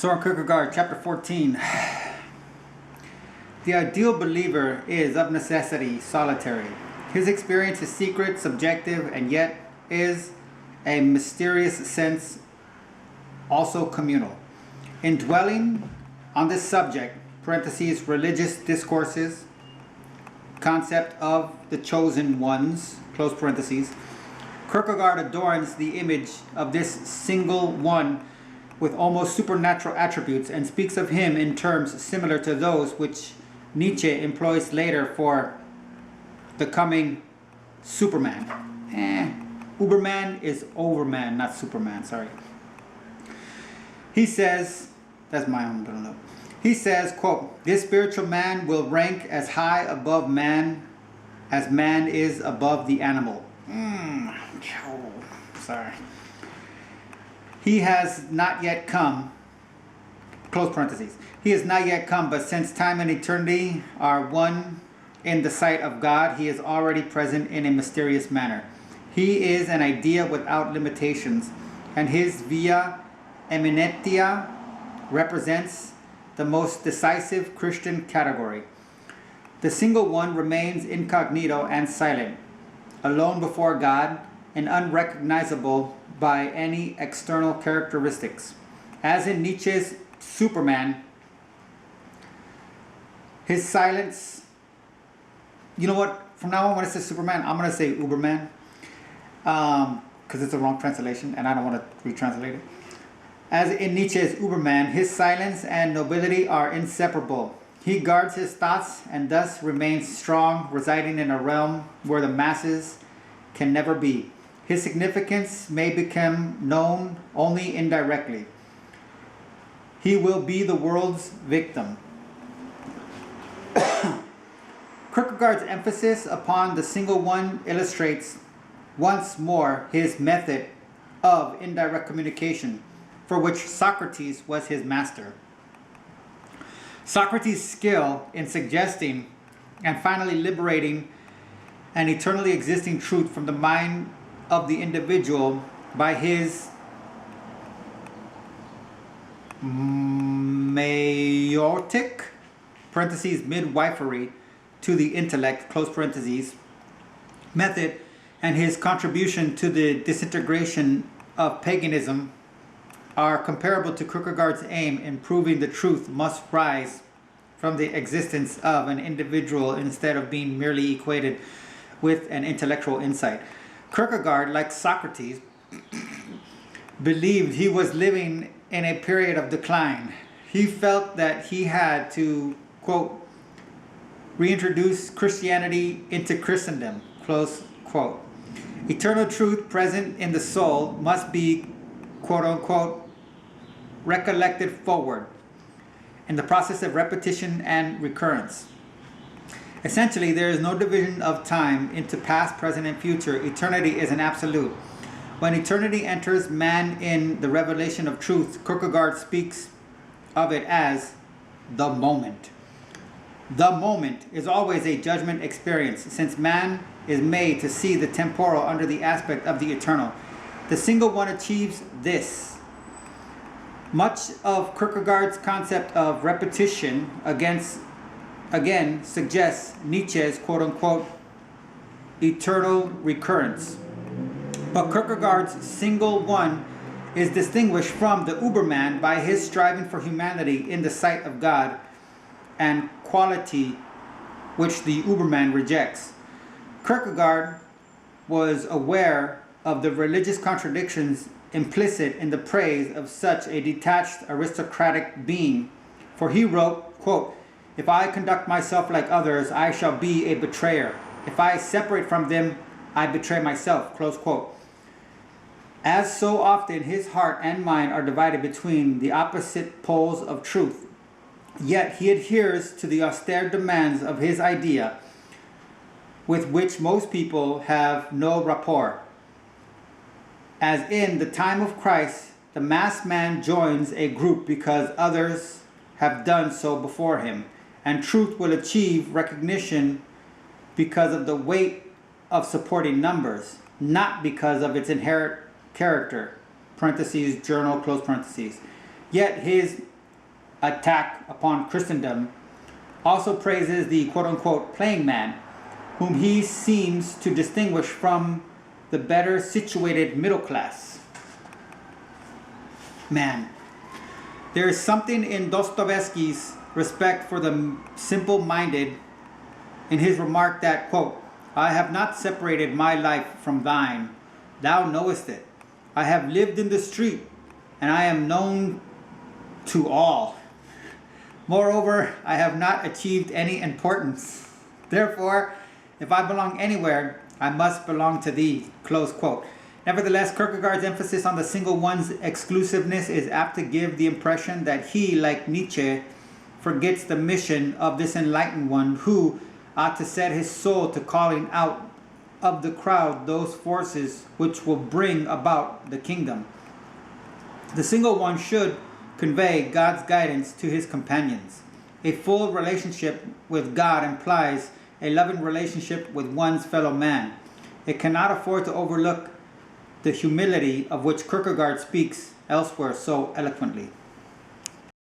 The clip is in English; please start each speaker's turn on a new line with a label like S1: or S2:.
S1: Soren Kierkegaard, chapter 14. The ideal believer is of necessity solitary. His experience is secret, subjective, and yet is a mysterious sense also communal. In dwelling on this subject, parentheses, religious discourses, concept of the chosen ones, close parentheses, Kierkegaard adorns the image of this single one with almost supernatural attributes and speaks of him in terms similar to those which Nietzsche employs later for the coming Superman. Uberman is Overman, not Superman, sorry. He says, that's my own little note. He says, quote, "This spiritual man will rank as high above man as man is above the animal." Sorry. He has not yet come, close parentheses. He has not yet come, but since time and eternity are one in the sight of God, he is already present in a mysterious manner. He is an idea without limitations, and his via eminentia represents the most decisive Christian category. The single one remains incognito and silent, alone before God, and unrecognizable by any external characteristics. As in Nietzsche's Superman, his silence, you know what, from now on when it says Superman, I'm going to say Uberman, because it's a wrong translation and I don't want to retranslate it. As in Nietzsche's Uberman, his silence and nobility are inseparable. He guards his thoughts and thus remains strong, residing in a realm where the masses can never be. His significance may become known only indirectly. He will be the world's victim. Kierkegaard's emphasis upon the single one illustrates once more his method of indirect communication, for which Socrates was his master. Socrates' skill in suggesting and finally liberating an eternally existing truth from the mind of the individual by his meiotic, parentheses, midwifery to the intellect, close parentheses, method, and his contribution to the disintegration of paganism are comparable to Kierkegaard's aim in proving the truth must rise from the existence of an individual instead of being merely equated with an intellectual insight. Kierkegaard, like Socrates, believed he was living in a period of decline. He felt that he had to, quote, reintroduce Christianity into Christendom, close quote. Eternal truth present in the soul must be, quote unquote, recollected forward in the process of repetition and recurrence. Essentially, there is no division of time into past, present, and future. Eternity is an absolute. When eternity enters man in the revelation of truth, Kierkegaard speaks of it as the moment. The moment is always a judgment experience, since man is made to see the temporal under the aspect of the eternal. The single one achieves this. Much of Kierkegaard's concept of repetition again suggests Nietzsche's quote-unquote eternal recurrence. But Kierkegaard's single one is distinguished from the Uberman by his striving for humanity in the sight of God, and quality which the Uberman rejects. Kierkegaard was aware of the religious contradictions implicit in the praise of such a detached aristocratic being, for he wrote, quote, "If I conduct myself like others, I shall be a betrayer. If I separate from them, I betray myself," close quote. As so often, his heart and mind are divided between the opposite poles of truth. Yet he adheres to the austere demands of his idea, with which most people have no rapport. As in the time of Christ, the masked man joins a group because others have done so before him, and truth will achieve recognition because of the weight of supporting numbers, not because of its inherent character, parentheses, journal, close parentheses. Yet his attack upon Christendom, also praises the quote-unquote plain man, whom he seems to distinguish from the better situated middle class man. There is something in Dostoevsky's respect for the simple-minded in his remark that, quote, I have not separated my life from thine, thou knowest it. I have lived in the street, and I am known to all. Moreover, I have not achieved any importance. Therefore, if I belong anywhere, I must belong to thee, close quote. Nevertheless, Kierkegaard's emphasis on the single one's exclusiveness is apt to give the impression that he, like Nietzsche, forgets the mission of this enlightened one who ought to set his soul to calling out of the crowd those forces which will bring about the kingdom. The single one should convey God's guidance to his companions. A full relationship with God implies a loving relationship with one's fellow man. It cannot afford to overlook the humility of which Kierkegaard speaks elsewhere so eloquently.